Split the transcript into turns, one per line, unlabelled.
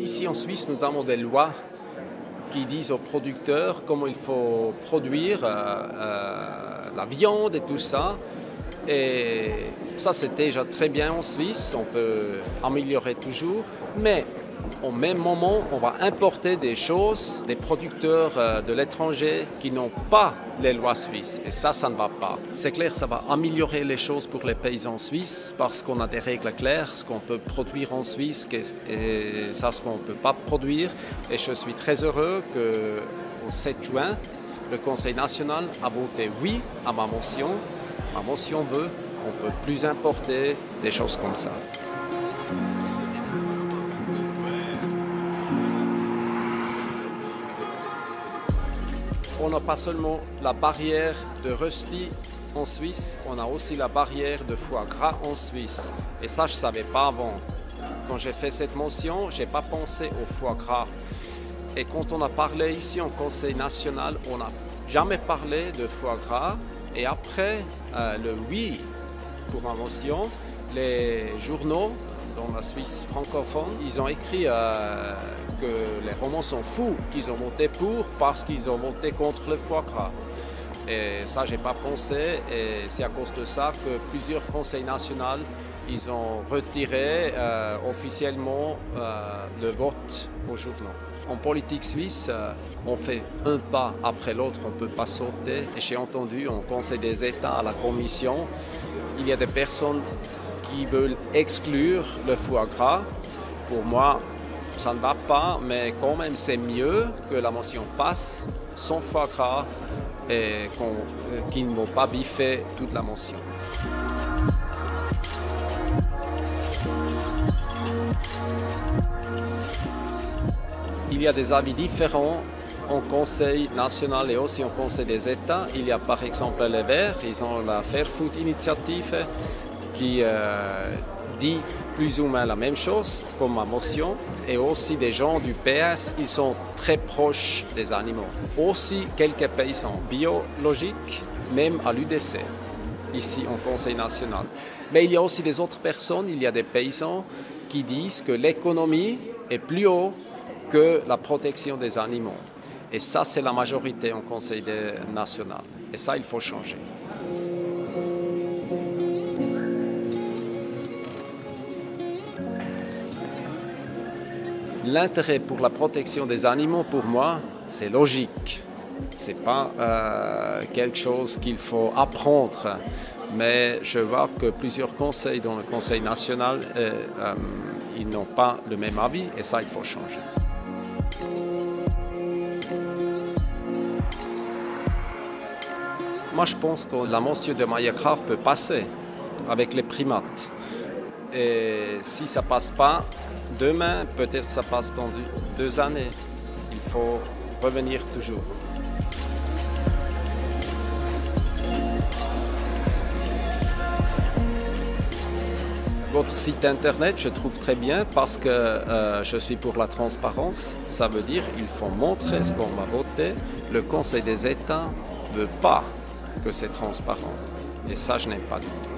Ici en Suisse, nous avons des lois qui disent aux producteurs comment il faut produire la viande et tout ça. Et ça, c'est déjà très bien en Suisse, on peut améliorer toujours. Mais au même moment, on va importer des choses, des producteurs de l'étranger qui n'ont pas les lois suisses. Et ça ne va pas. C'est clair, ça va améliorer les choses pour les paysans suisses parce qu'on a des règles claires, ce qu'on peut produire en Suisse et ça, ce qu'on ne peut pas produire. Et je suis très heureux qu'au 7 juin, le Conseil national a voté oui à ma motion. Ma motion veut qu'on ne peut plus importer des choses comme ça. On n'a pas seulement la barrière de rösti en Suisse, on a aussi la barrière de foie gras en Suisse. Et ça, je ne savais pas avant. Quand j'ai fait cette motion, je n'ai pas pensé au foie gras. Et quand on a parlé ici au Conseil national, on n'a jamais parlé de foie gras. Et après le oui pour ma motion, les journaux dans la Suisse francophone, ils ont écrit que les Romans sont fous, qu'ils ont voté pour parce qu'ils ont voté contre le foie gras. Et ça, je n'ai pas pensé et c'est à cause de ça que plusieurs conseils nationaux, ils ont retiré officiellement le vote aux journaux. En politique suisse, on fait un pas après l'autre, on ne peut pas sauter. Et j'ai entendu au Conseil des États, à la Commission, il y a des personnes qui veulent exclure le foie gras. Pour moi, ça ne va pas, mais quand même c'est mieux que la motion passe sans foie gras et qu'ils ne vont pas biffer toute la motion. Il y a des avis différents au Conseil national et aussi au Conseil des États. Il y a par exemple les Verts, ils ont la Fair Food Initiative qui dit plus ou moins la même chose comme ma motion. Et aussi des gens du PS, ils sont très proches des animaux. Aussi quelques paysans biologiques, même à l'UDC, ici au Conseil national. Mais il y a aussi des autres personnes, il y a des paysans qui disent que l'économie est plus haut que la protection des animaux. Et ça, c'est la majorité au Conseil national. Et ça, il faut changer. L'intérêt pour la protection des animaux, pour moi, c'est logique. Ce n'est pas quelque chose qu'il faut apprendre. Mais je vois que plusieurs conseils, dont le Conseil national, ils n'ont pas le même avis. Et ça, il faut changer. Moi, je pense que la motion de Maya Graf peut passer avec les primates. Et si ça ne passe pas demain, peut-être ça passe dans 2 années. Il faut revenir toujours. Votre site internet, je trouve très bien parce que je suis pour la transparence. Ça veut dire qu'il faut montrer ce qu'on va voter. Le Conseil des États ne veut pas que c'est transparent. Et ça, je n'aime pas du tout.